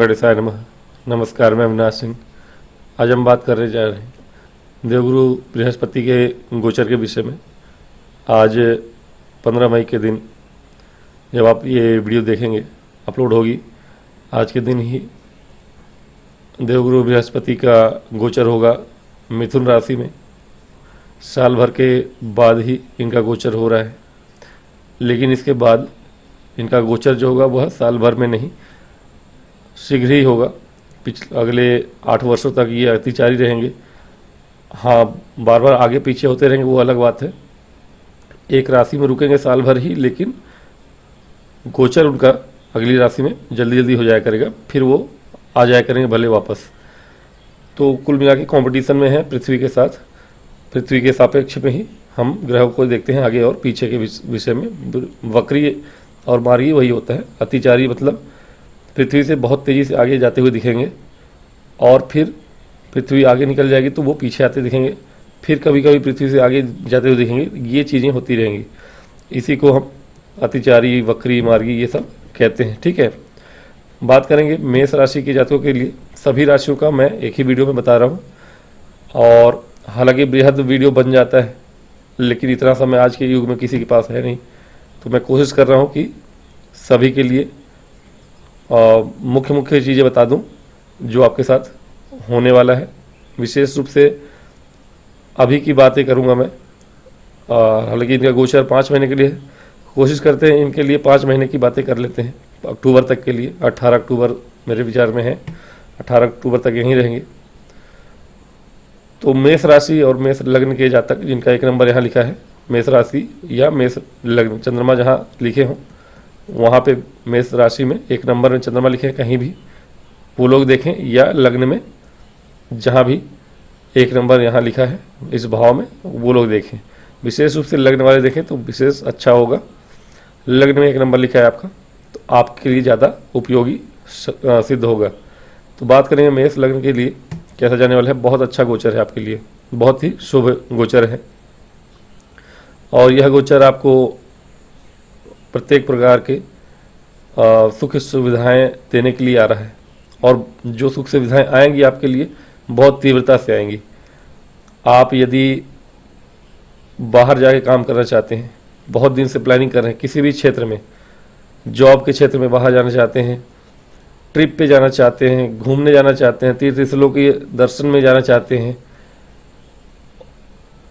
गणेशाय नमः। नमस्कार, मैं अविनाश सिंह। आज हम बात करने जा रहे हैं देवगुरु बृहस्पति के गोचर के विषय में। आज 15 मई के दिन जब आप ये वीडियो देखेंगे, अपलोड होगी, आज के दिन ही देवगुरु बृहस्पति का गोचर होगा मिथुन राशि में। साल भर के बाद ही इनका गोचर हो रहा है, लेकिन इसके बाद इनका गोचर जो होगा वह साल भर में नहीं, शीघ्र ही होगा। अगले 8 वर्षों तक ये अतिचारी रहेंगे। हाँ, बार बार आगे पीछे होते रहेंगे, वो अलग बात है। एक राशि में रुकेंगे साल भर ही, लेकिन गोचर उनका अगली राशि में जल्दी जल्दी हो जाया करेगा, फिर वो आ जाया करेंगे भले वापस। तो कुल मिला के कॉम्पिटिशन में है पृथ्वी के साथ। पृथ्वी के सापेक्ष में ही हम ग्रहों को देखते हैं आगे और पीछे के विषय में। वक्री और मार्गी वही होता है। अतिचारी मतलब पृथ्वी से बहुत तेज़ी से आगे जाते हुए दिखेंगे, और फिर पृथ्वी आगे निकल जाएगी तो वो पीछे आते दिखेंगे, फिर कभी कभी पृथ्वी से आगे जाते हुए दिखेंगे। ये चीज़ें होती रहेंगी। इसी को हम अतिचारी, वक्री, मार्गी ये सब कहते हैं। ठीक है, बात करेंगे मेष राशि के जातकों के लिए। सभी राशियों का मैं एक ही वीडियो में बता रहा हूँ, और हालांकि बृहद वीडियो बन जाता है, लेकिन इतना समय आज के युग में किसी के पास है नहीं। तो मैं कोशिश कर रहा हूँ कि सभी के लिए मुख्य मुख्य चीज़ें बता दूं जो आपके साथ होने वाला है। विशेष रूप से अभी की बातें करूंगा मैं। हालांकि इनका गोचर 5 महीने के लिए है। कोशिश करते हैं इनके लिए 5 महीने की बातें कर लेते हैं, अक्टूबर तक के लिए। 18 अक्टूबर मेरे विचार में है, 18 अक्टूबर तक यहीं रहेंगे। तो मेष राशि और मेष लग्न के जातक जिनका 1 नंबर यहाँ लिखा है, मेष राशि या मेष लग्न, चंद्रमा जहाँ लिखे हों वहाँ पे मेष राशि में 1 नंबर में चंद्रमा लिखे कहीं भी, वो लोग देखें, या लग्न में जहाँ भी 1 नंबर यहाँ लिखा है इस भाव में, वो लोग देखें। विशेष रूप से लग्न वाले देखें तो विशेष अच्छा होगा। लग्न में 1 नंबर लिखा है आपका तो आपके लिए ज़्यादा उपयोगी सिद्ध होगा। तो बात करेंगे मेष लग्न के लिए कैसा जाने वाला है। बहुत अच्छा गोचर है आपके लिए, बहुत ही शुभ गोचर है, और यह गोचर आपको प्रत्येक प्रकार के सुख सुविधाएं देने के लिए आ रहा है। और जो सुख सुविधाएं आएंगी आपके लिए बहुत तीव्रता से आएंगी। आप यदि बाहर जाके काम करना चाहते हैं, बहुत दिन से प्लानिंग कर रहे हैं, किसी भी क्षेत्र में, जॉब के क्षेत्र में बाहर जाना चाहते हैं, ट्रिप पे जाना चाहते हैं, घूमने जाना चाहते हैं, तीर्थ स्थलों के दर्शन में जाना चाहते हैं,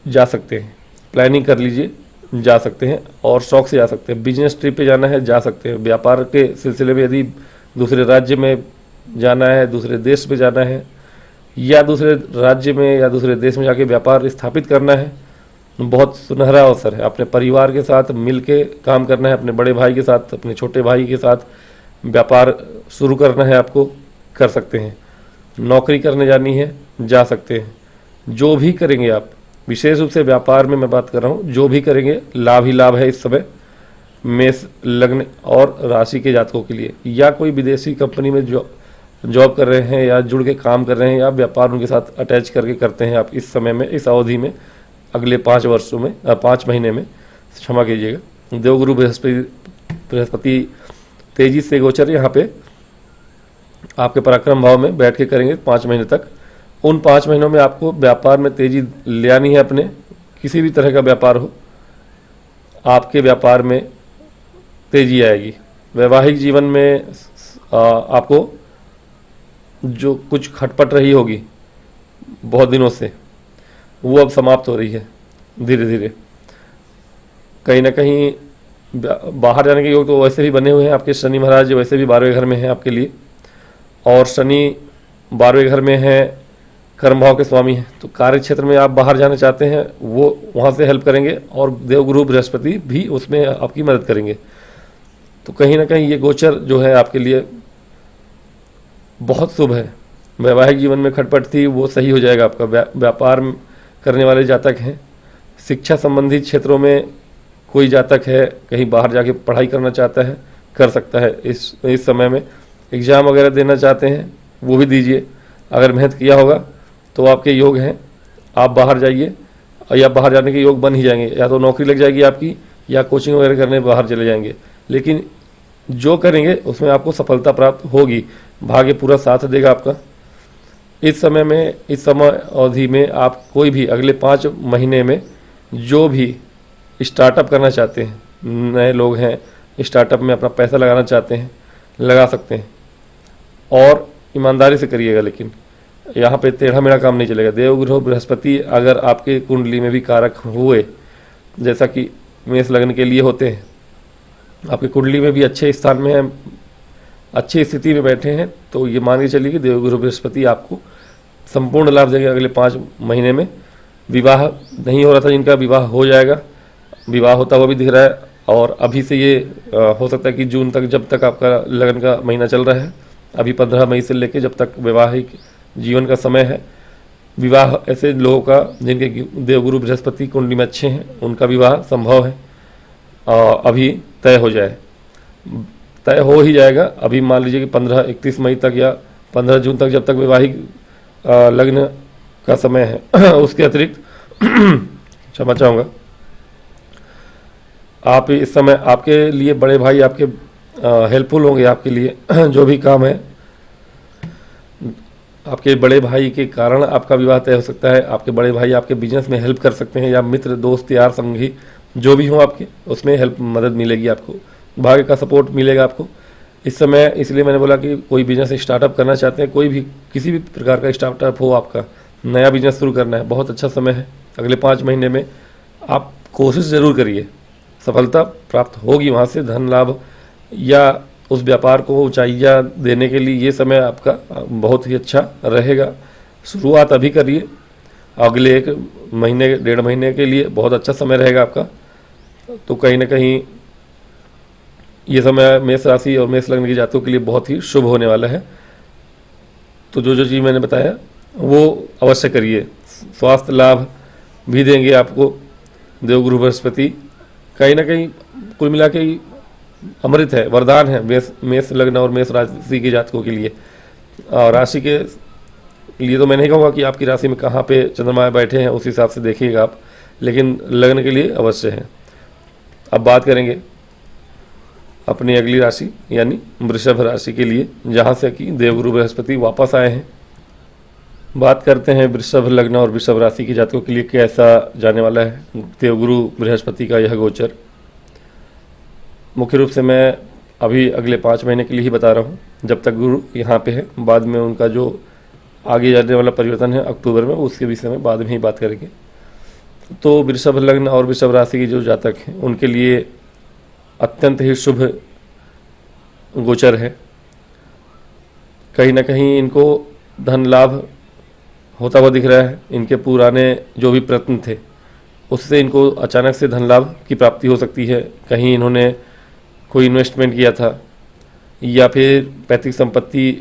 जा सकते हैं। प्लानिंग कर लीजिए, जा सकते हैं, और शौक से जा सकते हैं। बिजनेस ट्रिप पे जाना है, जा सकते हैं। व्यापार के सिलसिले में यदि दूसरे राज्य में जाना है, दूसरे देश में जाना है, या दूसरे राज्य में या दूसरे देश में जाके व्यापार स्थापित करना है, बहुत सुनहरा अवसर है। अपने परिवार के साथ मिल के काम करना है, अपने बड़े भाई के साथ, अपने छोटे भाई के साथ व्यापार शुरू करना है, आपको कर सकते हैं। नौकरी करने जानी है, जा सकते हैं। जो भी करेंगे आप, विशेष रूप से व्यापार में मैं बात कर रहा हूँ, जो भी करेंगे लाभ ही लाभ है इस समय मेष लग्न और राशि के जातकों के लिए। या कोई विदेशी कंपनी में जॉब कर रहे हैं, या जुड़ के काम कर रहे हैं, या व्यापार उनके साथ अटैच करके करते हैं आप इस समय में, इस अवधि में, अगले 5 वर्षों में, 5 महीने में, क्षमा कीजिएगा। देवगुरु बृहस्पति तेजी से गोचर यहाँ पे आपके पराक्रम भाव में बैठ के करेंगे 5 महीने तक। उन 5 महीनों में आपको व्यापार में तेजी ले आनी है। अपने किसी भी तरह का व्यापार हो, आपके व्यापार में तेजी आएगी। वैवाहिक जीवन में आपको जो कुछ खटपट रही होगी बहुत दिनों से, वो अब समाप्त हो रही है धीरे धीरे। कहीं ना कहीं बाहर जाने के योग तो वैसे भी बने हुए हैं आपके। शनि महाराज वैसे भी 12वें घर में हैं आपके लिए, और शनि 12वें घर में है, कर्म भाव के स्वामी हैं। तो कार्य क्षेत्र में आप बाहर जाना चाहते हैं, वो वहाँ से हेल्प करेंगे, और देवगुरु बृहस्पति भी उसमें आपकी मदद करेंगे। तो कहीं ना कहीं ये गोचर जो है आपके लिए बहुत शुभ है। वैवाहिक जीवन में खटपट थी, वो सही हो जाएगा आपका। व्यापार करने वाले जातक हैं, शिक्षा संबंधी क्षेत्रों में कोई जातक है, कहीं बाहर जाके पढ़ाई करना चाहता है, कर सकता है इस समय में। एग्ज़ाम वगैरह देना चाहते हैं, वो भी दीजिए। अगर मेहनत किया होगा तो आपके योग हैं, आप बाहर जाइए, या बाहर जाने के योग बन ही जाएंगे। या तो नौकरी लग जाएगी आपकी, या कोचिंग वगैरह करने बाहर चले जाएंगे। लेकिन जो करेंगे उसमें आपको सफलता प्राप्त होगी। भाग्य पूरा साथ देगा आपका। इस समय अवधि में आप कोई भी अगले 5 महीने में जो भी स्टार्टअप करना चाहते हैं, नए लोग हैं स्टार्टअप में अपना पैसा लगाना चाहते हैं, लगा सकते हैं और ईमानदारी से करिएगा। लेकिन यहाँ पे टेढ़ा मेढ़ा काम नहीं चलेगा। देवगुरु बृहस्पति अगर आपके कुंडली में भी कारक हुए, जैसा कि मेष लग्न के लिए होते हैं, आपकी कुंडली में भी अच्छे स्थान में है, अच्छी स्थिति में बैठे हैं, तो ये मान के चलिए कि देवगुरु बृहस्पति आपको संपूर्ण लाभ देंगे अगले 5 महीने में। विवाह नहीं हो रहा था जिनका, विवाह हो जाएगा, विवाह होता हुआ भी दिख रहा है। और अभी से ये हो सकता है कि जून तक, जब तक आपका लगन का महीना चल रहा है, अभी 15 मई से लेकर जब तक वैवाहिक जीवन का समय है, विवाह ऐसे लोगों का जिनके देवगुरु बृहस्पति कुंडली में अच्छे हैं, उनका विवाह संभव है, अभी तय हो जाए, तय हो ही जाएगा। अभी मान लीजिए कि 15-31 मई तक या 15 जून तक, जब तक वैवाहिक लग्न का समय है। उसके अतिरिक्त क्षमा चाहूँगा, आप इस समय आपके लिए बड़े भाई आपके हेल्पफुल होंगे। आपके लिए जो भी काम है, आपके बड़े भाई के कारण आपका विवाह तय हो सकता है। आपके बड़े भाई आपके बिजनेस में हेल्प कर सकते हैं, या मित्र दोस्त यार संगी जो भी हो आपके, उसमें हेल्प मदद मिलेगी आपको, भाग्य का सपोर्ट मिलेगा आपको इस समय। इसलिए मैंने बोला कि कोई बिजनेस स्टार्टअप करना चाहते हैं, कोई भी किसी भी प्रकार का स्टार्टअप हो, आपका नया बिजनेस शुरू करना है, बहुत अच्छा समय है। अगले 5 महीने में आप कोशिश ज़रूर करिए, सफलता प्राप्त होगी। वहाँ से धन लाभ या उस व्यापार को ऊंचाइयाँ देने के लिए ये समय आपका बहुत ही अच्छा रहेगा। शुरुआत अभी करिए, अगले 1 महीने 1.5 महीने के लिए बहुत अच्छा समय रहेगा आपका। तो कहीं ना कहीं ये समय मेष राशि और मेष लग्न की जातकों के लिए बहुत ही शुभ होने वाला है। तो जो जो चीज़ मैंने बताया वो अवश्य करिए। स्वास्थ्य लाभ भी देंगे आपको देवगुरु बृहस्पति। कहीं ना कहीं कुल मिला के अमृत है, वरदान है मेष लग्न और मेष राशि के जातकों के लिए। और राशि के लिए तो मैं नहीं कहूँगा कि आपकी राशि में कहाँ पे चंद्रमा बैठे हैं, उस हिसाब से देखिएगा आप, लेकिन लग्न के लिए अवश्य है। अब बात करेंगे अपनी अगली राशि यानी वृषभ राशि के लिए, जहाँ से कि देवगुरु बृहस्पति वापस आए हैं। बात करते हैं वृषभ लग्न और वृषभ राशि के जातकों के लिए कैसा जाने वाला है देवगुरु बृहस्पति का यह गोचर। मुख्य रूप से मैं अभी अगले 5 महीने के लिए ही बता रहा हूँ, जब तक गुरु यहाँ पे है। बाद में उनका जो आगे जाने वाला परिवर्तन है अक्टूबर में, उसके विषय में बाद में ही बात करेंगे। तो वृषभ लग्न और वृषभ राशि के जो जातक हैं उनके लिए अत्यंत ही शुभ गोचर है। कहीं ना कहीं इनको धन लाभ होता हुआ दिख रहा है। इनके पुराने जो भी प्रयत्न थे उससे इनको अचानक से धन लाभ की प्राप्ति हो सकती है। कहीं इन्होंने कोई इन्वेस्टमेंट किया था या फिर पैतृक संपत्ति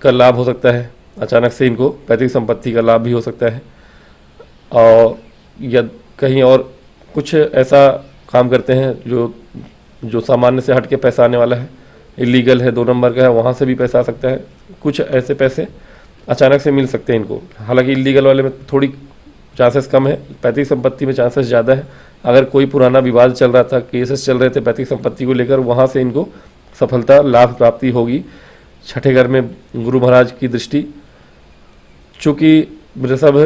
का लाभ हो सकता है, अचानक से इनको पैतृक संपत्ति का लाभ भी हो सकता है। और या कहीं और कुछ ऐसा काम करते हैं जो सामान्य से हट के पैसा आने वाला है, इलीगल है, 2 नंबर का है, वहाँ से भी पैसा आ सकता है। कुछ ऐसे पैसे अचानक से मिल सकते हैं इनको। हालांकि इलीगल वाले में थोड़ी चांसेस कम है, पैतृक संपत्ति में चांसेस ज़्यादा है। अगर कोई पुराना विवाद चल रहा था, केसेस चल रहे थे पैतृक संपत्ति को लेकर, वहाँ से इनको सफलता लाभ प्राप्ति होगी। 6ठे घर में गुरु महाराज की दृष्टि, चूँकि वृषभ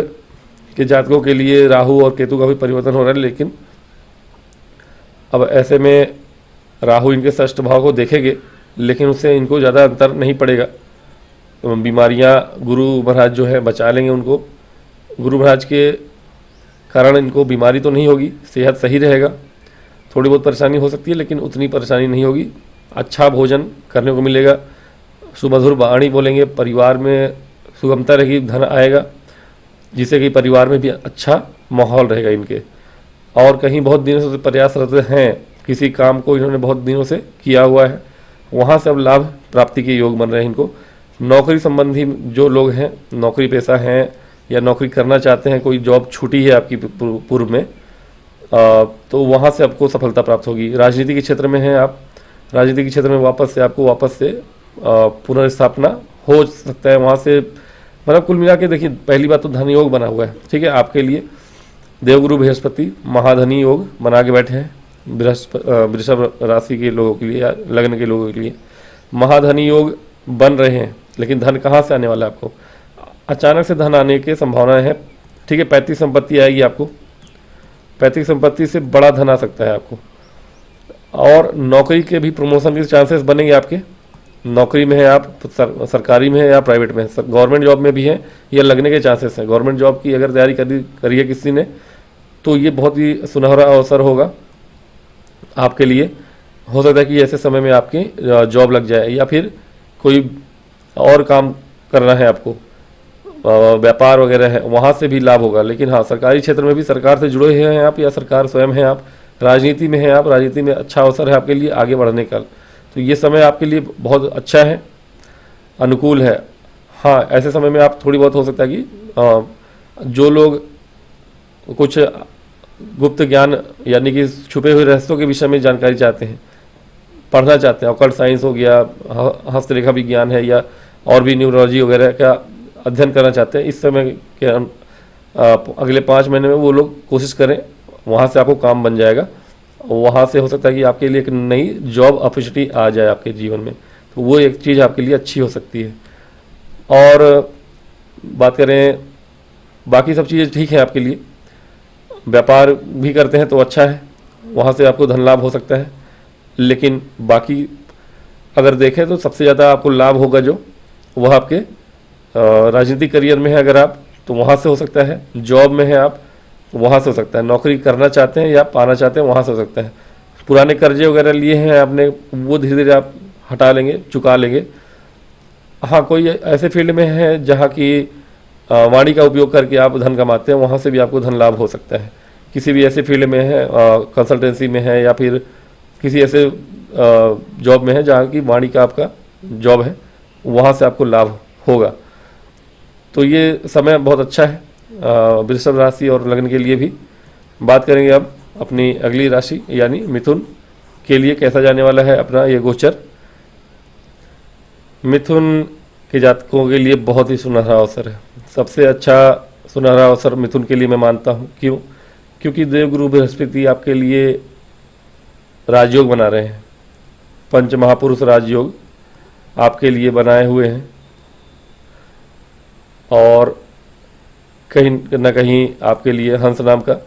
के जातकों के लिए राहु और केतु का भी परिवर्तन हो रहा है, लेकिन अब ऐसे में राहु इनके षष्ठ भाव को देखेंगे, लेकिन उससे इनको ज़्यादा अंतर नहीं पड़ेगा। बीमारियां गुरु महाराज जो है बचा लेंगे उनको। गुरु महाराज के कारण इनको बीमारी तो नहीं होगी, सेहत सही रहेगा। थोड़ी बहुत परेशानी हो सकती है लेकिन उतनी परेशानी नहीं होगी। अच्छा भोजन करने को मिलेगा, सुमधुर वाणी बोलेंगे, परिवार में सुगमता रहेगी, धन आएगा, जिससे कि परिवार में भी अच्छा माहौल रहेगा इनके। और कहीं बहुत दिनों से प्रयासरत हैं, किसी काम को इन्होंने बहुत दिनों से किया हुआ है, वहाँ से अब लाभ प्राप्ति के योग बन रहे हैं इनको। नौकरी संबंधी जो लोग हैं, नौकरी पेशा हैं या नौकरी करना चाहते हैं, कोई जॉब छूटी है आपकी पूर्व में, तो वहाँ से आपको सफलता प्राप्त होगी। राजनीति के क्षेत्र में हैं आप, राजनीति के क्षेत्र में आपको वापस से पुनर्स्थापना हो सकता है वहाँ से। मतलब कुल मिला के देखिए, पहली बात तो धन योग बना हुआ है, ठीक है। आपके लिए देवगुरु बृहस्पति महाधनी योग बना के बैठे हैं वृषभ राशि के लोगों के लिए या लग्न के लोगों के लिए महाधनी योग बन रहे हैं। लेकिन धन कहाँ से आने वाला है आपको? अचानक से धन आने की संभावना है। ठीक है, पैतृक संपत्ति आएगी आपको, पैतृक संपत्ति से बड़ा धन आ सकता है आपको। और नौकरी के भी प्रमोशन के चांसेस बनेंगे आपके। नौकरी में है आप, सरकारी में है या प्राइवेट में है, गवर्नमेंट जॉब में भी है, ये लगने के चांसेस हैं। गवर्नमेंट जॉब की अगर तैयारी करी है किसी ने, तो ये बहुत ही सुनहरा अवसर होगा आपके लिए। हो सकता है कि ऐसे समय में आपकी जॉब लग जाए, या फिर कोई और काम करना है आपको, व्यापार वगैरह है, वहाँ से भी लाभ होगा। लेकिन हाँ, सरकारी क्षेत्र में भी सरकार से जुड़े हुए हैं आप, या सरकार स्वयं हैं आप, राजनीति में हैं आप, राजनीति में अच्छा अवसर है आपके लिए आगे बढ़ने का। तो ये समय आपके लिए बहुत अच्छा है, अनुकूल है। हाँ, ऐसे समय में आप थोड़ी बहुत हो सकता है कि जो लोग कुछ गुप्त ज्ञान यानी कि छुपे हुए रहस्यों के विषय में जानकारी चाहते हैं, पढ़ना चाहते हैं, ऑकल्ट साइंस हो गया, हस्तरेखा विज्ञान है, या और भी न्यूरोलॉजी वगैरह का अध्ययन करना चाहते हैं, इस समय के अगले 5 महीने में वो लोग कोशिश करें, वहाँ से आपको काम बन जाएगा। वहाँ से हो सकता है कि आपके लिए एक नई जॉब अपॉर्चुनिटी आ जाए आपके जीवन में, तो वो एक चीज़ आपके लिए अच्छी हो सकती है। और बात करें बाकी सब चीज़ें ठीक है आपके लिए, व्यापार भी करते हैं तो अच्छा है, वहाँ से आपको धन लाभ हो सकता है। लेकिन बाकी अगर देखें तो सबसे ज़्यादा आपको लाभ होगा जो वह आपके राजनीतिक करियर में है अगर आप, तो वहाँ से हो सकता है। जॉब में है आप, तो वहाँ से हो सकता है। नौकरी करना चाहते हैं या पाना चाहते हैं, वहाँ से हो सकता है। पुराने कर्जे वगैरह लिए हैं आपने, वो धीरे धीरे आप हटा लेंगे, चुका लेंगे। हाँ, कोई ऐसे फील्ड में है जहाँ की वाणी का उपयोग करके आप धन कमाते हैं, वहाँ से भी आपको धन लाभ हो सकता है। किसी भी ऐसे फील्ड में है, कंसल्टेंसी में है, या फिर किसी ऐसे जॉब में है जहाँ की वाणी का आपका जॉब है, वहाँ से आपको लाभ होगा। तो ये समय बहुत अच्छा है वृषभ राशि और लग्न के लिए भी। बात करेंगे अब अपनी अगली राशि यानी मिथुन के लिए कैसा जाने वाला है अपना ये गोचर। मिथुन के जातकों के लिए बहुत ही सुनहरा अवसर है, सबसे अच्छा सुनहरा अवसर मिथुन के लिए मैं मानता हूँ। क्यों? क्योंकि देवगुरु बृहस्पति आपके लिए राजयोग बना रहे हैं, पंच महापुरुष राजयोग आपके लिए बनाए हुए हैं, और कहीं न कहीं आपके लिए हंस नाम का,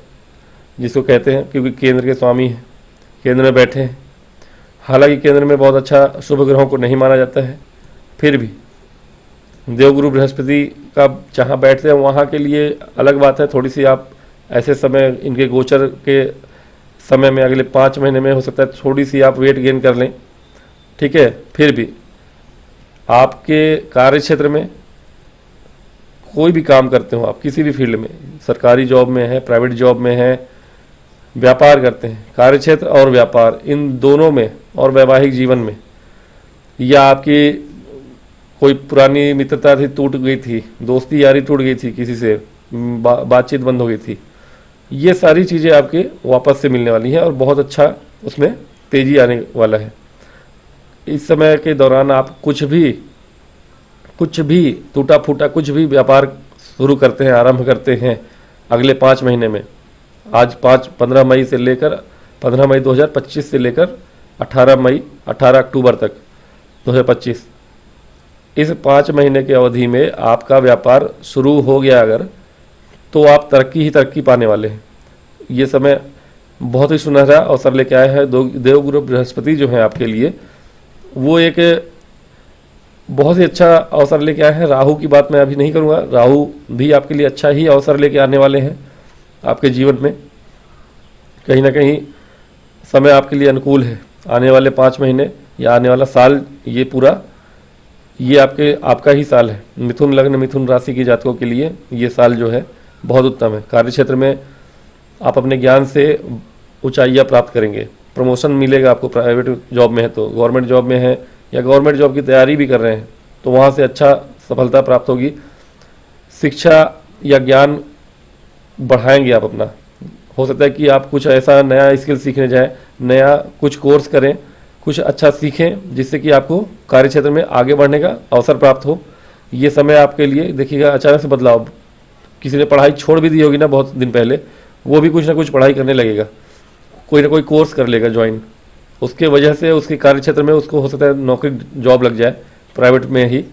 जिसको कहते हैं, क्योंकि केंद्र के स्वामी हैं, केंद्र में बैठे हैं। हालांकि केंद्र में बहुत अच्छा शुभ ग्रहों को नहीं माना जाता है, फिर भी देवगुरु बृहस्पति का जहाँ बैठते हैं वहाँ के लिए अलग बात है। थोड़ी सी आप ऐसे समय इनके गोचर के समय में अगले 5 महीने में हो सकता है थोड़ी सी आप वेट गेन कर लें, ठीक है। फिर भी आपके कार्य क्षेत्र में कोई भी काम करते हो आप, किसी भी फील्ड में, सरकारी जॉब में है, प्राइवेट जॉब में है, व्यापार करते हैं, कार्य क्षेत्र और व्यापार इन दोनों में, और वैवाहिक जीवन में, या आपकी कोई पुरानी मित्रता थी टूट गई थी, दोस्ती यारी टूट गई थी, किसी से बातचीत बंद हो गई थी, ये सारी चीज़ें आपके वापस से मिलने वाली हैं और बहुत अच्छा उसमें तेज़ी आने वाला है। इस समय के दौरान आप कुछ भी टूटा फूटा कुछ भी व्यापार शुरू करते हैं, आरंभ करते हैं अगले 5 महीने में, आज 15 मई से लेकर 15 मई 2025 से लेकर 18 अक्टूबर तक 2025, इस 5 महीने के अवधि में आपका व्यापार शुरू हो गया अगर, तो आप तरक्की ही तरक्की पाने वाले हैं। ये समय बहुत ही सुनहरा अवसर लेके आया है। देवगुरु बृहस्पति जो है आपके लिए, वो एक बहुत ही अच्छा अवसर लेके आए हैं। राहु की बात मैं अभी नहीं करूँगा, राहु भी आपके लिए अच्छा ही अवसर लेके आने वाले हैं आपके जीवन में। कहीं ना कहीं समय आपके लिए अनुकूल है। आने वाले 5 महीने या आने वाला साल, ये पूरा ये आपका ही साल है। मिथुन लग्न मिथुन राशि के जातकों के लिए ये साल जो है बहुत उत्तम है। कार्य क्षेत्र में आप अपने ज्ञान से ऊंचाइयां प्राप्त करेंगे, प्रमोशन मिलेगा आपको। प्राइवेट जॉब में है तो, गवर्नमेंट जॉब में है या गवर्नमेंट जॉब की तैयारी भी कर रहे हैं तो वहाँ से अच्छा सफलता प्राप्त होगी। शिक्षा या ज्ञान बढ़ाएंगे आप अपना। हो सकता है कि आप कुछ ऐसा नया स्किल सीखने जाएं, नया कुछ कोर्स करें, कुछ अच्छा सीखें जिससे कि आपको कार्य क्षेत्र में आगे बढ़ने का अवसर प्राप्त हो। ये समय आपके लिए देखिएगा अचानक से बदलाव, किसी ने पढ़ाई छोड़ भी दी होगी ना बहुत दिन पहले, वो भी कुछ ना कुछ पढ़ाई करने लगेगा, कोई ना कोई कोर्स कर लेगा ज्वाइन, उसके वजह से उसके कार्य क्षेत्र में उसको हो सकता है नौकरी जॉब लग जाए प्राइवेट में ही,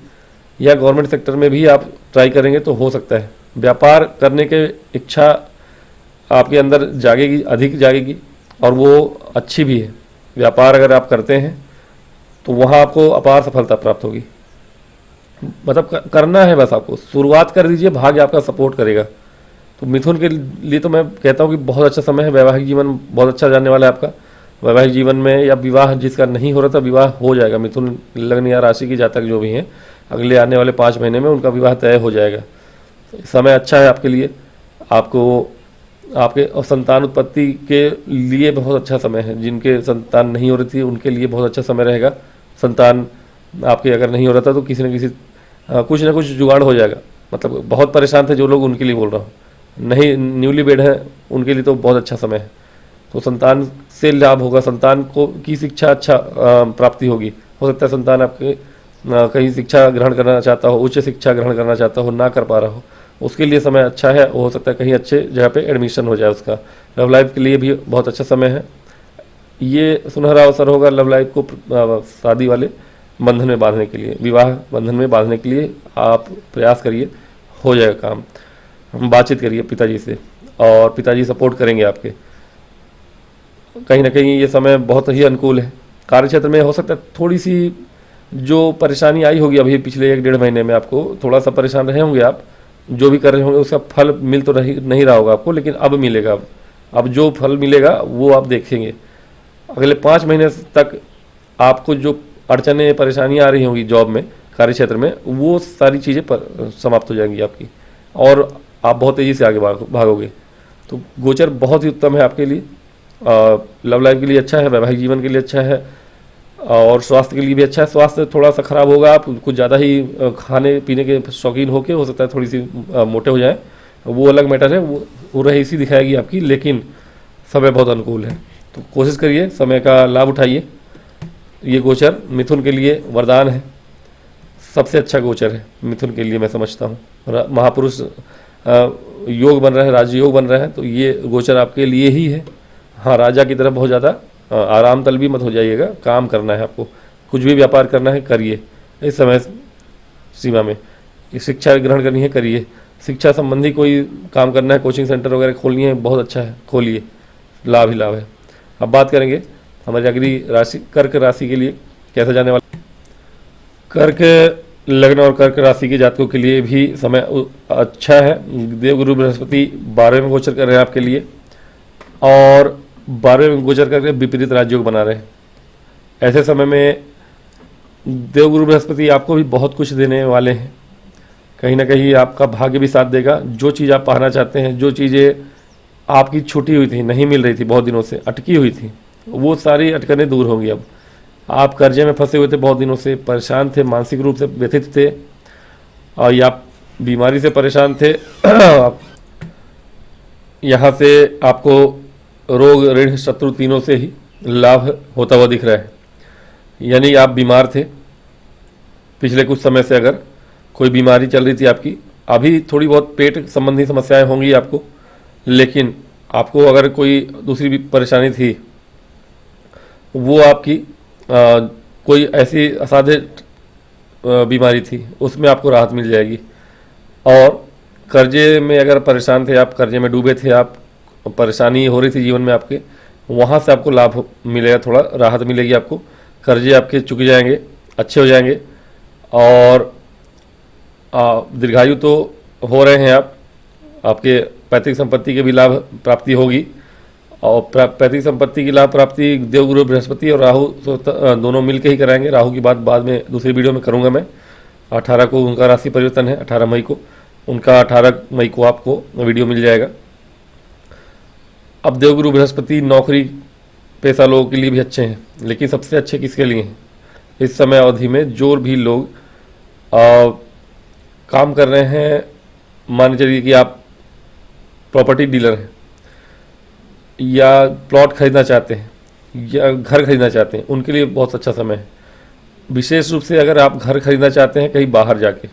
या गवर्नमेंट सेक्टर में भी आप ट्राई करेंगे तो हो सकता है। व्यापार करने के इच्छा आपके अंदर जागेगी, अधिक जागेगी, और वो अच्छी भी है। व्यापार अगर आप करते हैं तो वहाँ आपको अपार सफलता प्राप्त होगी। मतलब करना है, बस आपको शुरुआत कर दीजिए, भाग्य आपका सपोर्ट करेगा। तो मिथुन के लिए तो मैं कहता हूँ कि बहुत अच्छा समय है। वैवाहिक जीवन बहुत अच्छा जाने वाला है आपका। वैवाहिक जीवन में या विवाह जिसका नहीं हो रहा था, विवाह हो जाएगा। मिथुन लग्न या राशि की जातक जो भी हैं, अगले आने वाले 5 महीने में उनका विवाह तय हो जाएगा। समय अच्छा है आपके लिए। आपको आपके संतान उत्पत्ति के लिए बहुत अच्छा समय है। जिनके संतान नहीं हो रही थी उनके लिए बहुत अच्छा समय रहेगा। संतान आपके अगर नहीं हो रहा था तो किसी न किसी कुछ ना कुछ जुगाड़ हो जाएगा। मतलब बहुत परेशान थे जो लोग, उनके लिए बोल रहा हूँ। नहीं, न्यूली बेड है उनके लिए तो बहुत अच्छा समय है। तो संतान से लाभ होगा, संतान को की शिक्षा अच्छा प्राप्ति होगी। हो सकता है संतान आपके कहीं शिक्षा ग्रहण करना चाहता हो, उच्च शिक्षा ग्रहण करना चाहता हो, ना कर पा रहा हो, उसके लिए समय अच्छा है। हो सकता है कहीं अच्छे जगह पे एडमिशन हो जाए उसका। लव लाइफ के लिए भी बहुत अच्छा समय है। ये सुनहरा अवसर होगा लव लाइफ को शादी वाले बंधन में बांधने के लिए, विवाह बंधन में बांधने के लिए आप प्रयास करिए, हो जाएगा काम। बातचीत करिए पिताजी से और पिताजी सपोर्ट करेंगे आपके। कहीं ना कहीं ये समय बहुत ही अनुकूल है। कार्य क्षेत्र में हो सकता है थोड़ी सी जो परेशानी आई होगी अभी पिछले 1-1.5 महीने में, आपको थोड़ा सा परेशान रहे होंगे आप। जो भी कर रहे होंगे उसका फल मिल तो नहीं रहा होगा आपको, लेकिन अब मिलेगा। अब जो फल मिलेगा वो आप देखेंगे। अगले 5 महीने तक आपको जो अड़चने परेशानियाँ आ रही होंगी जॉब में, कार्य क्षेत्र में, वो सारी चीज़ें समाप्त हो जाएंगी आपकी, और आप बहुत तेज़ी से आगे भागोगे। तो गोचर बहुत ही उत्तम है आपके लिए। लव लाइफ के लिए अच्छा है, वैवाहिक जीवन के लिए अच्छा है, और स्वास्थ्य के लिए भी अच्छा है। स्वास्थ्य थोड़ा सा खराब होगा, आप कुछ ज़्यादा ही खाने पीने के शौकीन होके हो सकता है थोड़ी सी मोटे हो जाए, वो अलग मैटर है। वो रहीसी दिखाएगी आपकी, लेकिन समय बहुत अनुकूल है। तो कोशिश करिए, समय का लाभ उठाइए। ये गोचर मिथुन के लिए वरदान है, सबसे अच्छा गोचर है मिथुन के लिए, मैं समझता हूँ। महापुरुष योग बन रहा है, राजयोग बन रहा है, तो ये गोचर आपके लिए ही है। हाँ, राजा की तरफ बहुत ज़्यादा आराम तलबी मत हो जाइएगा। काम करना है आपको, कुछ भी व्यापार करना है करिए इस समय सीमा में। शिक्षा ग्रहण करनी है करिए, शिक्षा संबंधी कोई काम करना है, कोचिंग सेंटर वगैरह खोलनी है, बहुत अच्छा है, खोलिए, लाभ ही लाभ है। अब बात करेंगे हमारी अगली राशि कर्क राशि के लिए कैसा जाने वाला। कर्क लग्न और कर्क राशि के जातकों के लिए भी समय अच्छा है। देवगुरु बृहस्पति 12वें में गोचर कर रहे हैं आपके लिए, और 12वें में गोचर करके विपरीत राजयोग बना रहे हैं। ऐसे समय में देवगुरु बृहस्पति आपको भी बहुत कुछ देने वाले हैं। कहीं ना कहीं आपका भाग्य भी साथ देगा। जो चीज़ आप पाना चाहते हैं, जो चीज़ें आपकी छूटी हुई थी, नहीं मिल रही थी, बहुत दिनों से अटकी हुई थी, वो सारी अटकनें दूर होंगी। अब आप कर्जे में फंसे हुए थे, बहुत दिनों से परेशान थे, मानसिक रूप से व्यथित थे, और या बीमारी से परेशान थे यहाँ से आपको रोग ऋण शत्रु तीनों से ही लाभ होता हुआ दिख रहा है। यानी आप बीमार थे पिछले कुछ समय से, अगर कोई बीमारी चल रही थी आपकी, अभी थोड़ी बहुत पेट संबंधी समस्याएं होंगी आपको, लेकिन आपको अगर कोई दूसरी भी परेशानी थी, वो आपकी कोई ऐसी असाध्य बीमारी थी, उसमें आपको राहत मिल जाएगी। और कर्जे में अगर परेशान थे आप, कर्जे में डूबे थे आप, परेशानी हो रही थी जीवन में आपके, वहाँ से आपको लाभ मिलेगा, थोड़ा राहत मिलेगी आपको। कर्जे आपके चुक जाएंगे, अच्छे हो जाएंगे, और दीर्घायु तो हो रहे हैं आप। आपके पैतृक संपत्ति के भी लाभ प्राप्ति होगी, और पैतृक संपत्ति की लाभ प्राप्ति देवगुरु बृहस्पति और राहु दोनों मिलकर ही कराएंगे। राहु की बात बाद में दूसरी वीडियो में करूंगा मैं। 18 को उनका राशि परिवर्तन है, 18 मई को उनका, 18 मई को आपको वीडियो मिल जाएगा। अब देवगुरु बृहस्पति नौकरी पेशा लोगों के लिए भी अच्छे हैं, लेकिन सबसे अच्छे किसके लिए हैं इस समय अवधि में? जो भी लोग काम कर रहे हैं, मान चलिए कि आप प्रॉपर्टी डीलर हैं, या प्लॉट खरीदना चाहते हैं, या घर खरीदना चाहते हैं, उनके लिए बहुत अच्छा समय है। विशेष रूप से अगर आप घर खरीदना चाहते हैं कहीं बाहर जाके,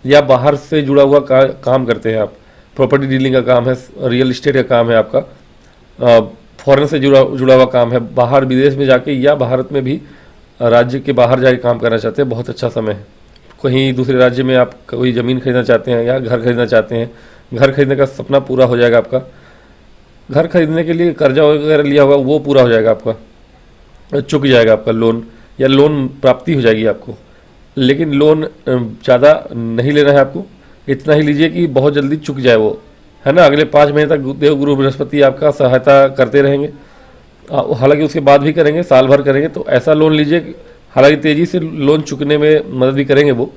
या बाहर से जुड़ा हुआ काम करते हैं आप, प्रॉपर्टी डीलिंग का काम है, रियल इस्टेट का काम है आपका, फॉरेन से जुड़ा हुआ काम है, बाहर विदेश में जाके या भारत में भी राज्य के बाहर जाके काम करना चाहते हैं, बहुत अच्छा समय है। कहीं दूसरे राज्य में आप कोई ज़मीन खरीदना चाहते हैं या घर खरीदना चाहते हैं, घर खरीदने का सपना पूरा हो जाएगा आपका। घर खरीदने के लिए कर्जा वगैरह लिया होगा वो पूरा हो जाएगा आपका, चुक जाएगा आपका लोन, या लोन प्राप्ति हो जाएगी आपको। लेकिन लोन ज़्यादा नहीं लेना है आपको, इतना ही लीजिए कि बहुत जल्दी चुक जाए वो, है ना। अगले 5 महीने तक देवगुरु बृहस्पति आपका सहायता करते रहेंगे, हालांकि उसके बाद भी करेंगे, साल भर करेंगे। तो ऐसा लोन लीजिए, हालांकि तेज़ी से लोन चुकने में मदद भी करेंगे वो।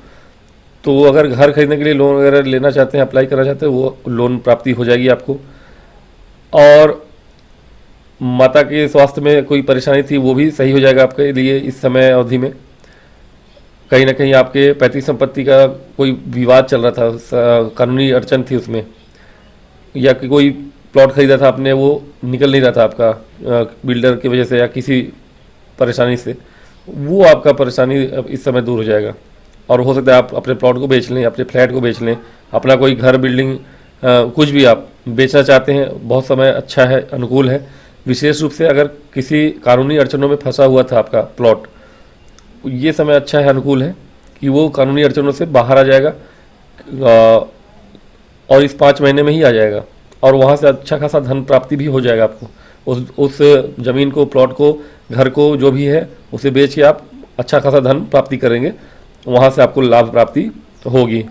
तो अगर घर खरीदने के लिए लोन वगैरह लेना चाहते हैं, अप्लाई करना चाहते हैं, वो लोन प्राप्ति हो जाएगी आपको। और माता के स्वास्थ्य में कोई परेशानी थी वो भी सही हो जाएगा आपके लिए इस समय अवधि में। कहीं ना कहीं आपके पैतृक संपत्ति का कोई विवाद चल रहा था, कानूनी अड़चन थी उसमें, या कि कोई प्लॉट खरीदा था आपने वो निकल नहीं रहा था आपका बिल्डर की वजह से या किसी परेशानी से, वो आपका परेशानी अब इस समय दूर हो जाएगा। और हो सकता है आप अपने प्लॉट को बेच लें, अपने फ्लैट को बेच लें, अपना कोई घर बिल्डिंग कुछ भी आप बेचना चाहते हैं, बहुत समय अच्छा है, अनुकूल है। विशेष रूप से अगर किसी कानूनी अड़चनों में फंसा हुआ था आपका प्लॉट, ये समय अच्छा है, अनुकूल है कि वो कानूनी अड़चनों से बाहर आ जाएगा, और इस 5 महीने में ही आ जाएगा। और वहाँ से अच्छा खासा धन प्राप्ति भी हो जाएगा आपको। उस ज़मीन को, प्लॉट को, घर को, जो भी है उसे बेच के आप अच्छा खासा धन प्राप्ति करेंगे, वहाँ से आपको लाभ प्राप्ति होगी।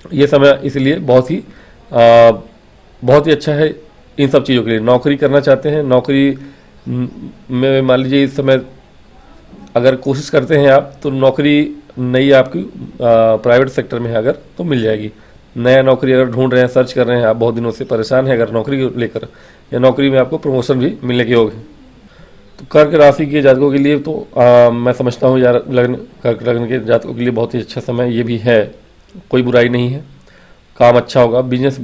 ये समय इसलिए बहुत ही अच्छा है इन सब चीज़ों के लिए। नौकरी करना चाहते हैं, नौकरी में मान लीजिए इस समय अगर कोशिश करते हैं आप, तो नौकरी नई आपकी प्राइवेट सेक्टर में है अगर, तो मिल जाएगी। नया नौकरी अगर ढूंढ रहे हैं, सर्च कर रहे हैं, आप बहुत दिनों से परेशान हैं अगर नौकरी को लेकर, या नौकरी में आपको प्रमोशन भी मिलने के योग है, तो कर्क राशि के जातकों के लिए तो मैं समझता हूँ यार, कर्क लग्न के जातकों के लिए बहुत ही अच्छा समय ये भी है, कोई बुराई नहीं है। काम अच्छा होगा, बिजनेस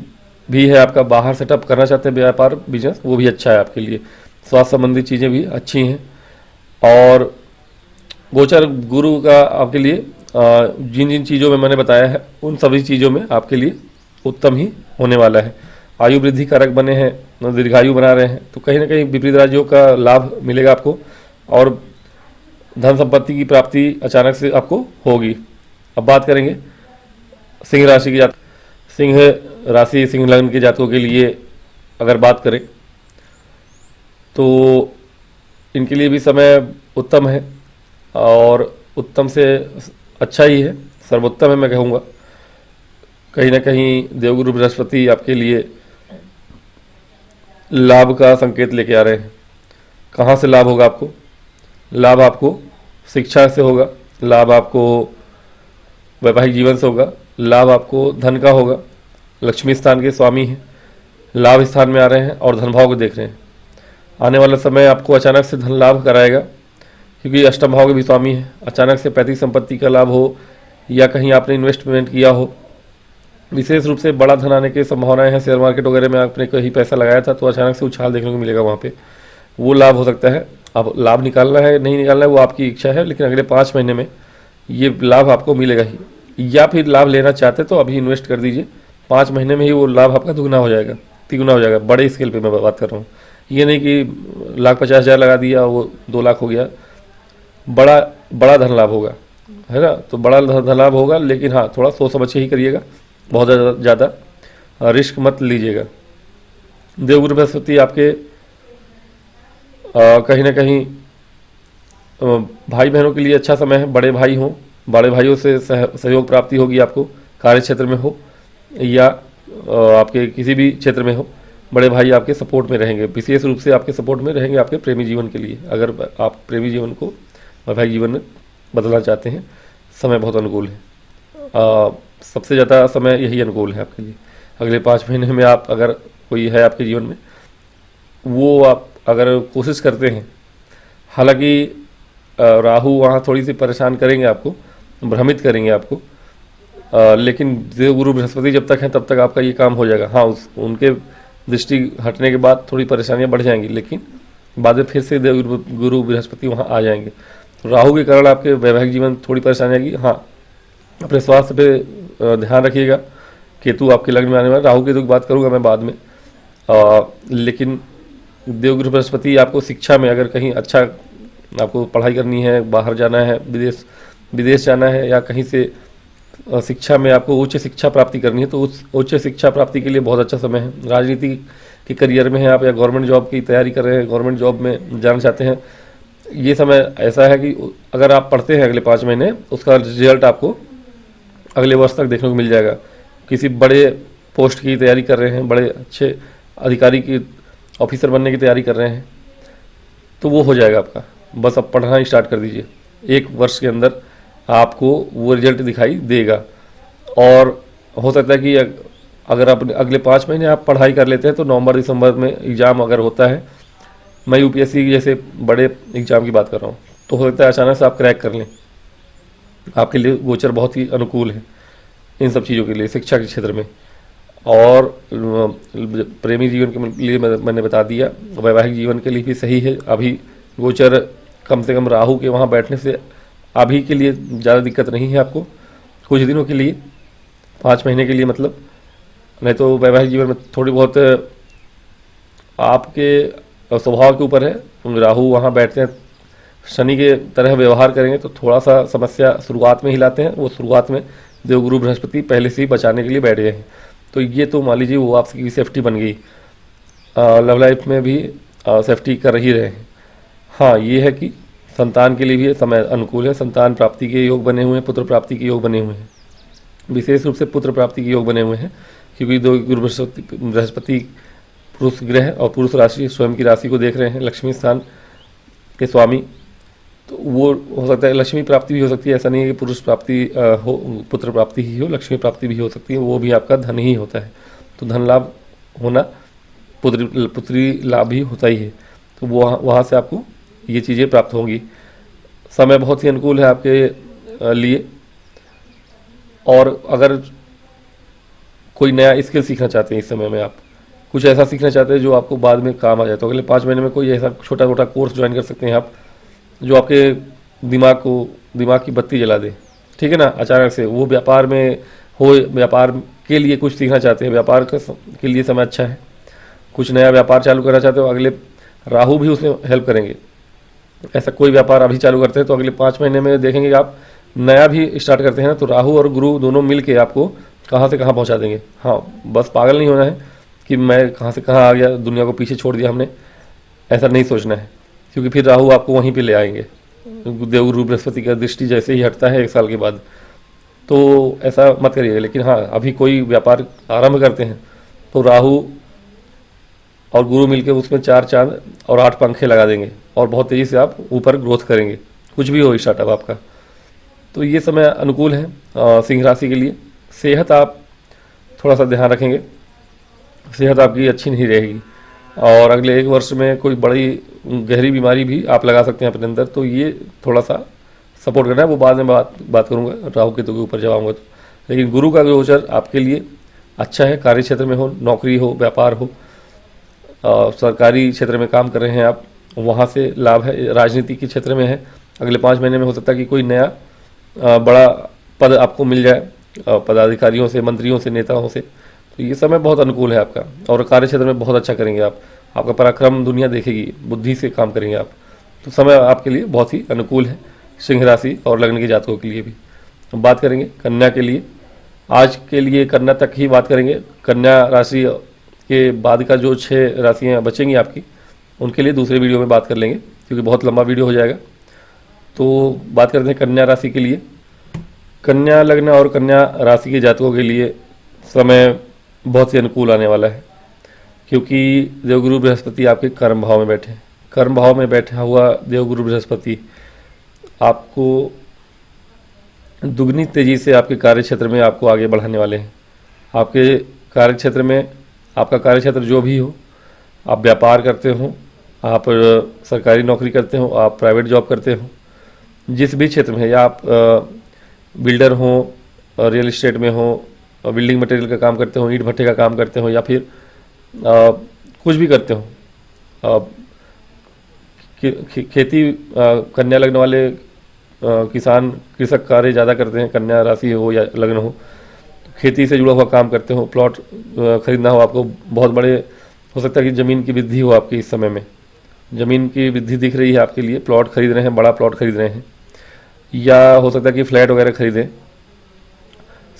भी है आपका, बाहर सेटअप करना चाहते हैं व्यापार बिजनेस, वो भी अच्छा है आपके लिए। स्वास्थ्य संबंधी चीज़ें भी अच्छी हैं। और गोचर गुरु का आपके लिए जिन जिन चीज़ों में मैंने बताया है, उन सभी चीज़ों में आपके लिए उत्तम ही होने वाला है। आयु वृद्धि कारक बने हैं, दीर्घायु बना रहे हैं, तो कहीं ना कहीं विपरीत राज्यों का लाभ मिलेगा आपको, और धन संपत्ति की प्राप्ति अचानक से आपको होगी। अब बात करेंगे सिंह राशि की सिंह राशि, सिंह लग्न के जातकों के लिए अगर बात करें तो इनके लिए भी समय उत्तम है, और उत्तम से अच्छा ही है, सर्वोत्तम है मैं कहूँगा। कहीं ना कहीं देवगुरु बृहस्पति आपके लिए लाभ का संकेत लेके आ रहे हैं। कहाँ से लाभ होगा आपको? लाभ आपको शिक्षा से होगा, लाभ आपको वैवाहिक जीवन से होगा, लाभ आपको धन का होगा। लक्ष्मी स्थान के स्वामी हैं, लाभ स्थान में आ रहे हैं और धन भाव को देख रहे हैं। आने वाला समय आपको अचानक से धन लाभ कराएगा, क्योंकि अष्टम भाव के भी स्वामी हैं। अचानक से पैतृक संपत्ति का लाभ हो, या कहीं आपने इन्वेस्टमेंट किया हो, विशेष रूप से बड़ा धन आने की संभावनाएं हैं। शेयर मार्केट वगैरह में आपने कहीं पैसा लगाया था तो अचानक से उछाल देखने को मिलेगा, वहाँ पे वो लाभ हो सकता है। अब लाभ निकालना है नहीं निकालना है वो आपकी इच्छा है, लेकिन अगले 5 महीने में ये लाभ आपको मिलेगा ही। या फिर लाभ लेना चाहते तो अभी इन्वेस्ट कर दीजिए, 5 महीने में ही वो लाभ आपका दुगना हो जाएगा, तिगुना हो जाएगा। बड़े स्केल पे मैं बात कर रहा हूँ, ये नहीं कि 1,50,000 लगा दिया वो 2 लाख हो गया। बड़ा धन लाभ होगा, है ना। तो बड़ा धन लाभ होगा, लेकिन हाँ थोड़ा सोच समझ के ही करिएगा, बहुत ज़्यादा रिस्क मत लीजिएगा। देवगुरु बृहस्पति आपके कहीं ना कहीं भाई बहनों के लिए अच्छा समय है। बड़े भाई हों, बड़े भाइयों से सहयोग प्राप्ति होगी आपको, कार्य क्षेत्र में हो या आपके किसी भी क्षेत्र में हो, बड़े भाई आपके सपोर्ट में रहेंगे। विशेष रूप से आपके सपोर्ट में रहेंगे आपके प्रेमी जीवन के लिए। अगर आप प्रेमी जीवन को वैवाहिक जीवन में बदलना चाहते हैं, समय बहुत अनुकूल है। सबसे ज़्यादा समय यही अनुकूल है आपके लिए। अगले 5 महीने में आप अगर कोई है आपके जीवन में, वो आप अगर कोशिश करते हैं, हालांकि राहु वहाँ थोड़ी सी परेशान करेंगे आपको, भ्रमित करेंगे आपको, लेकिन देवगुरु बृहस्पति जब तक हैं तब तक आपका ये काम हो जाएगा। हाँ, उनके दृष्टि हटने के बाद थोड़ी परेशानियाँ बढ़ जाएंगी, लेकिन बाद में फिर से देवगुरु बृहस्पति वहाँ आ जाएंगे। तो राहु के कारण आपके वैवाहिक जीवन थोड़ी परेशानी आएगी। हाँ, अपने स्वास्थ्य पे ध्यान रखिएगा। केतु आपके लग्न में आने वाला, राहु केतु की बात करूँगा मैं बाद में, लेकिन देवगुरु बृहस्पति आपको शिक्षा में अगर कहीं अच्छा आपको पढ़ाई करनी है, बाहर जाना है, विदेश जाना है, या कहीं से शिक्षा में आपको उच्च शिक्षा प्राप्ति करनी है तो उस उच्च शिक्षा प्राप्ति के लिए बहुत अच्छा समय है। राजनीति के करियर में हैं आप या गवर्नमेंट जॉब की तैयारी कर रहे हैं, गवर्नमेंट जॉब में जाना चाहते हैं, ये समय ऐसा है कि अगर आप पढ़ते हैं अगले 5 महीने, उसका रिजल्ट आपको अगले वर्ष तक देखने को मिल जाएगा। किसी बड़े पोस्ट की तैयारी कर रहे हैं, बड़े अच्छे अधिकारी की ऑफिसर बनने की तैयारी कर रहे हैं, तो वो हो जाएगा आपका। बस अब पढ़ना ही स्टार्ट कर दीजिए, 1 वर्ष के अंदर आपको वो रिजल्ट दिखाई देगा। और हो सकता है कि अगर आप अगले 5 महीने आप पढ़ाई कर लेते हैं तो नवंबर दिसंबर में एग्ज़ाम अगर होता है, मैं यूपीएससी जैसे बड़े एग्ज़ाम की बात कर रहा हूँ, तो हो सकता है अचानक से आप क्रैक कर लें। आपके लिए गोचर बहुत ही अनुकूल है इन सब चीज़ों के लिए, शिक्षा के क्षेत्र में। और प्रेमी जीवन के लिए मैंने बता दिया, वैवाहिक जीवन के लिए भी सही है। अभी गोचर कम से कम राहु के वहाँ बैठने से अभी के लिए ज़्यादा दिक्कत नहीं है आपको, कुछ दिनों के लिए, 5 महीने के लिए मतलब। नहीं तो वैवाहिक जीवन में थोड़ी बहुत आपके स्वभाव के ऊपर है, राहु वहाँ बैठते हैं, शनि के तरह व्यवहार करेंगे तो थोड़ा सा समस्या शुरुआत में ही लाते हैं। वो शुरुआत में देवगुरु बृहस्पति पहले से ही बचाने के लिए बैठ गए हैं, तो ये तो मान लीजिए वो आपकी सेफ्टी बन गई। लव लाइफ में भी सेफ्टी कर ही रहे हैं। हाँ, ये है कि संतान के लिए भी समय अनुकूल है, संतान प्राप्ति के योग बने हुए हैं, पुत्र प्राप्ति के योग बने हुए हैं, विशेष रूप से पुत्र प्राप्ति के योग बने हुए हैं, क्योंकि देवगुरु बृहस्पति पुरुष ग्रह और पुरुष राशि स्वयं की राशि को देख रहे हैं, लक्ष्मी स्थान के स्वामी। तो वो हो सकता है लक्ष्मी प्राप्ति भी हो सकती है, ऐसा नहीं है कि पुरुष प्राप्ति हो, पुत्र प्राप्ति ही हो, लक्ष्मी प्राप्ति भी हो सकती है, वो भी आपका धन ही होता है। तो धन लाभ होना, पुत्री लाभ भी होता ही है, तो वो वहाँ से आपको ये चीज़ें प्राप्त होंगी। समय बहुत ही अनुकूल है आपके लिए। और अगर कोई नया स्किल सीखना चाहते हैं इस समय में, आप कुछ ऐसा सीखना चाहते हैं जो आपको बाद में काम आ जाए, तो अगले 5 महीने में कोई ऐसा छोटा छोटा कोर्स ज्वाइन कर सकते हैं आप, जो आपके दिमाग की बत्ती जला दे, ठीक है ना। अचानक से वो व्यापार में हो, व्यापार के लिए कुछ सीखना चाहते हैं, व्यापार के लिए समय अच्छा है। कुछ नया व्यापार चालू करना चाहते हो, अगले राहु भी उसमें हेल्प करेंगे। ऐसा कोई व्यापार अभी चालू करते हैं तो अगले 5 महीने में देखेंगे कि आप नया भी स्टार्ट करते हैं ना, तो राहु और गुरु दोनों मिल के आपको कहाँ से कहाँ पहुँचा देंगे। हाँ, बस पागल नहीं होना है कि मैं कहाँ से कहाँ आ गया, दुनिया को पीछे छोड़ दिया हमने, ऐसा नहीं सोचना है, क्योंकि फिर राहु आपको वहीं पे ले आएंगे। देवगुरु बृहस्पति का दृष्टि जैसे ही हटता है 1 साल के बाद, तो ऐसा मत करिएगा। लेकिन हाँ, अभी कोई व्यापार आरंभ करते हैं तो राहु और गुरु मिलकर उसमें 4 चांद और 8 पंखे लगा देंगे और बहुत तेज़ी से आप ऊपर ग्रोथ करेंगे, कुछ भी हो स्टार्टअप आपका। तो ये समय अनुकूल है सिंह राशि के लिए। सेहत आप थोड़ा सा ध्यान रखेंगे, सेहत आपकी अच्छी नहीं रहेगी, और अगले 1 वर्ष में कोई बड़ी गहरी बीमारी भी आप लगा सकते हैं अपने अंदर, तो ये थोड़ा सा सपोर्ट करना है। वो बाद में बात करूँगा राहु केतु के ऊपर जब आऊँगा तो। लेकिन गुरु का गोचर आपके लिए अच्छा है, कार्य क्षेत्र में हो, नौकरी हो, व्यापार हो, सरकारी क्षेत्र में काम कर रहे हैं आप, वहाँ से लाभ है। राजनीति के क्षेत्र में है, अगले 5 महीने में हो सकता है कि कोई नया बड़ा पद आपको मिल जाए, पदाधिकारियों से, मंत्रियों से, नेताओं से। तो ये समय बहुत अनुकूल है आपका, और कार्य क्षेत्र में बहुत अच्छा करेंगे आप, आपका पराक्रम दुनिया देखेगी, बुद्धि से काम करेंगे आप। तो समय आपके लिए बहुत ही अनुकूल है सिंह राशि और लग्न के जातकों के लिए भी। हम बात करेंगे कन्या के लिए, आज के लिए कन्या तक ही बात करेंगे। कन्या राशि के बाद का जो 6 राशियाँ बचेंगी आपकी, उनके लिए दूसरे वीडियो में बात कर लेंगे, क्योंकि बहुत लंबा वीडियो हो जाएगा। तो बात करते हैं कन्या राशि के लिए। कन्या लग्न और कन्या राशि के जातकों के लिए समय बहुत ही अनुकूल आने वाला है, क्योंकि देवगुरु बृहस्पति आपके कर्म भाव में बैठे हैं। कर्म भाव में बैठा हुआ देवगुरु बृहस्पति आपको दुगनी तेज़ी से आपके कार्य क्षेत्र में आपको आगे बढ़ाने वाले हैं। आपके कार्य क्षेत्र में, आपका कार्य क्षेत्र जो भी हो, आप व्यापार करते हो, आप सरकारी नौकरी करते हो, आप प्राइवेट जॉब करते हो, जिस भी क्षेत्र में है, या आप बिल्डर हो, रियल इस्टेट में हो, बिल्डिंग मटेरियल का काम करते हो, ईंट भट्टे का काम करते हो, या फिर कुछ भी करते हो, खेती, कन्या लग्न वाले किसान, कृषक कार्य ज़्यादा करते हैं, कन्या राशि हो या लग्न हो, खेती से जुड़ा हुआ काम करते हो, प्लॉट खरीदना हो आपको, बहुत बड़े हो सकता है कि ज़मीन की वृद्धि हो आपकी इस समय में, ज़मीन की वृद्धि दिख रही है आपके लिए, प्लॉट खरीद रहे हैं, बड़ा प्लॉट खरीद रहे हैं, या हो सकता है कि फ्लैट वगैरह खरीदें,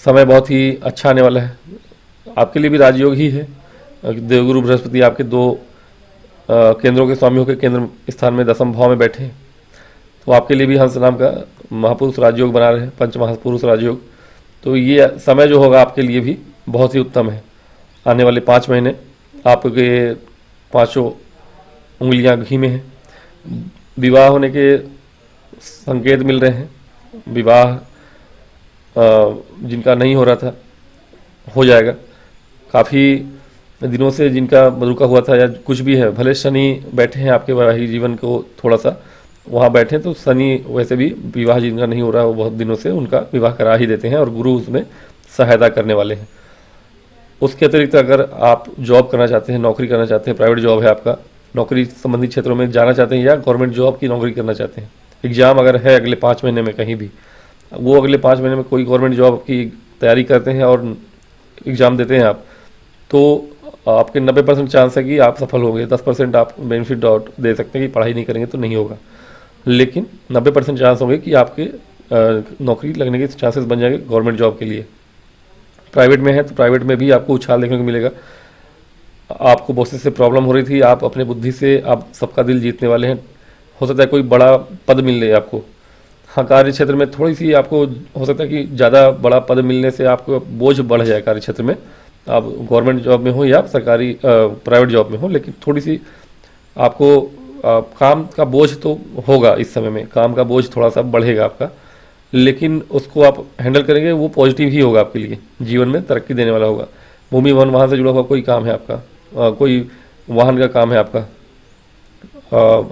समय बहुत ही अच्छा आने वाला है। आपके लिए भी राजयोग ही है। देवगुरु बृहस्पति आपके 2 केंद्रों के स्वामी होकर केंद्र स्थान में 10वें भाव में बैठे हैं, तो आपके लिए भी हंस नाम का महापुरुष राजयोग बना रहे हैं, पंच महापुरुष राजयोग। तो ये समय जो होगा आपके लिए भी बहुत ही उत्तम है। आने वाले 5 महीने आपके 5 उंगलियां घी में हैं। विवाह होने के संकेत मिल रहे हैं। विवाह जिनका नहीं हो रहा था हो जाएगा। काफ़ी दिनों से जिनका रुका हुआ था या कुछ भी है, भले शनि बैठे हैं आपके वैवाहिक जीवन को थोड़ा सा वहाँ बैठे, तो शनि वैसे भी विवाह जिनका नहीं हो रहा है वो बहुत दिनों से उनका विवाह करा ही देते हैं और गुरु उसमें सहायता करने वाले हैं। उसके अतिरिक्त अगर आप जॉब करना चाहते हैं, नौकरी करना चाहते हैं, प्राइवेट जॉब है आपका, नौकरी संबंधी क्षेत्रों में जाना चाहते हैं या गवर्नमेंट जॉब की नौकरी करना चाहते हैं, एग्ज़ाम अगर है अगले 5 महीने में कहीं भी, वो अगले 5 महीने में कोई गवर्नमेंट जॉब की तैयारी करते हैं और एग्ज़ाम देते हैं आप, तो आपके 90% चांस है कि आप सफल होंगे। 10% आप बेनिफिट डाउट दे सकते हैं कि पढ़ाई नहीं करेंगे तो नहीं होगा, लेकिन 90% चांस होंगे कि आपके नौकरी लगने के चांसेस बन जाएंगे गवर्नमेंट जॉब के लिए। प्राइवेट में है तो प्राइवेट में भी आपको उछाल देखने को मिलेगा। आपको बहुत से प्रॉब्लम हो रही थी, आप अपने बुद्धि से आप सबका दिल जीतने वाले हैं। हो सकता है कोई बड़ा पद मिल जाए आपको। हाँ, कार्य क्षेत्र में थोड़ी सी आपको हो सकता है कि ज़्यादा बड़ा पद मिलने से आपको बोझ बढ़ जाए कार्य क्षेत्र में, आप गवर्नमेंट जॉब में हो या सरकारी प्राइवेट जॉब में हो, लेकिन थोड़ी सी आपको काम का बोझ तो होगा। इस समय में काम का बोझ थोड़ा सा बढ़ेगा आपका, लेकिन उसको आप हैंडल करेंगे, वो पॉजिटिव ही होगा आपके लिए, जीवन में तरक्की देने वाला होगा। भूमि वन वाहन से जुड़ा हुआ कोई काम है आपका, कोई वाहन का काम है आपका,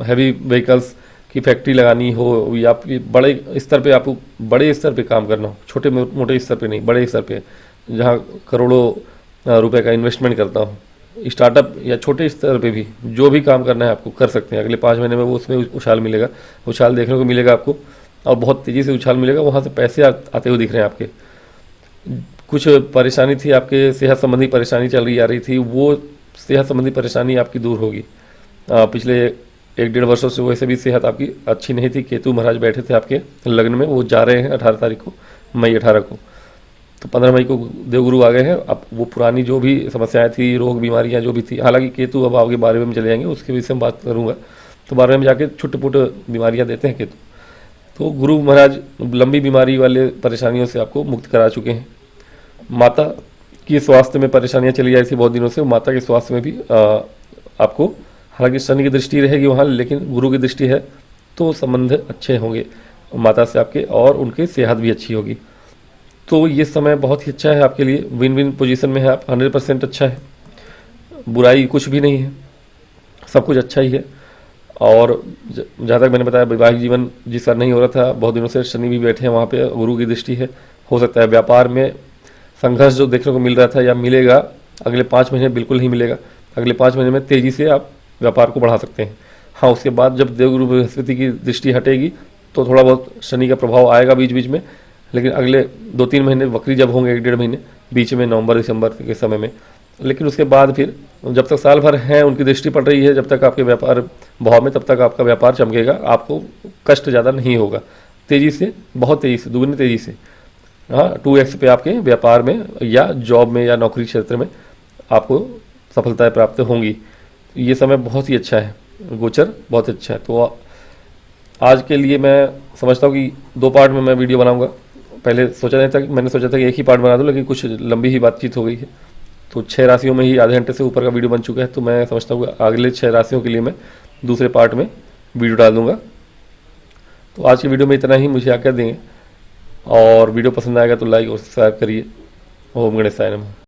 हैवी व्हीकल्स की फैक्ट्री लगानी हो या बड़े स्तर पे आपको बड़े स्तर पे काम करना हो, छोटे मोटे स्तर पे नहीं, बड़े स्तर पे जहाँ करोड़ों रुपए का इन्वेस्टमेंट करता हूँ, स्टार्टअप या छोटे स्तर पे भी जो भी काम करना है आपको कर सकते हैं। अगले 5 महीने में वो उसमें उछाल मिलेगा, उछाल देखने को मिलेगा आपको और बहुत तेज़ी से उछाल मिलेगा। वहाँ से पैसे आते हुए दिख रहे हैं आपके। कुछ परेशानी थी आपके, सेहत संबंधी परेशानी चल रही आ रही थी, वो सेहत संबंधी परेशानी आपकी दूर होगी। पिछले 1-1.5 वर्षों से वैसे भी सेहत आपकी अच्छी नहीं थी। केतु महाराज बैठे थे आपके लग्न में, वो जा रहे हैं 18 तारीख को, मई 18 को, तो 15 मई को देवगुरु आ गए हैं। अब वो पुरानी जो भी समस्याएं थी, रोग बीमारियां जो भी थी, हालांकि केतु अब आगे 12वें में चले जाएंगे, उसके विषय में बात करूंगा। तो 12वें में जाके छोटे मोटे बीमारियां देते हैं केतु। तो गुरु महाराज लंबी बीमारी वाले परेशानियों से आपको मुक्त करा चुके हैं। माता की स्वास्थ्य में परेशानियां चली आई थी बहुत दिनों से, माता के स्वास्थ्य में भी आपको, हालांकि शनि की दृष्टि रहेगी वहाँ, लेकिन गुरु की दृष्टि है तो संबंध अच्छे होंगे माता से आपके और उनकी सेहत भी अच्छी होगी। तो ये समय बहुत ही अच्छा है आपके लिए, विन विन पोजीशन में है आप, 100% अच्छा है, बुराई कुछ भी नहीं है, सब कुछ अच्छा ही है। और जहाँ तक मैंने बताया वैवाहिक जीवन जिसका नहीं हो रहा था बहुत दिनों से, शनि भी बैठे हैं वहाँ पे, गुरु की दृष्टि है। हो सकता है व्यापार में संघर्ष जो देखने को मिल रहा था या मिलेगा अगले 5 महीने बिल्कुल नहीं मिलेगा। अगले 5 महीने में तेज़ी से आप व्यापार को बढ़ा सकते हैं। हाँ, उसके बाद जब देवगुरु बृहस्पति की दृष्टि हटेगी तो थोड़ा बहुत शनि का प्रभाव आएगा बीच बीच में, लेकिन अगले 2-3 महीने वक्री जब होंगे, 1-1.5 महीने बीच में, नवंबर दिसंबर के समय में, लेकिन उसके बाद फिर जब तक साल भर है उनकी दृष्टि पड़ रही है, जब तक आपके व्यापार भाव में, तब तक आपका व्यापार चमकेगा, आपको कष्ट ज़्यादा नहीं होगा। तेज़ी से, बहुत तेज़ी से, दुगनी तेज़ी से, हाँ 2x पे आपके व्यापार में या जॉब में या नौकरी क्षेत्र में आपको सफलताएं प्राप्त होंगी। ये समय बहुत ही अच्छा है, गोचर बहुत अच्छा है। तो आज के लिए मैं समझता हूँ कि 2 पार्ट में मैं वीडियो बनाऊँगा। पहले सोचा नहीं था, मैंने सोचा था कि एक ही पार्ट बना दूँ, लेकिन कुछ लंबी ही बातचीत हो गई है। तो 6 राशियों में ही आधे घंटे से ऊपर का वीडियो बन चुका है, तो मैं समझता हूँ अगले 6 राशियों के लिए मैं दूसरे पार्ट में वीडियो डाल दूँगा। तो आज की वीडियो में इतना ही, मुझे आज्ञा देंगे, और वीडियो पसंद आएगा तो लाइक और सब्सक्राइब करिए। ओम गणेशाय नमः।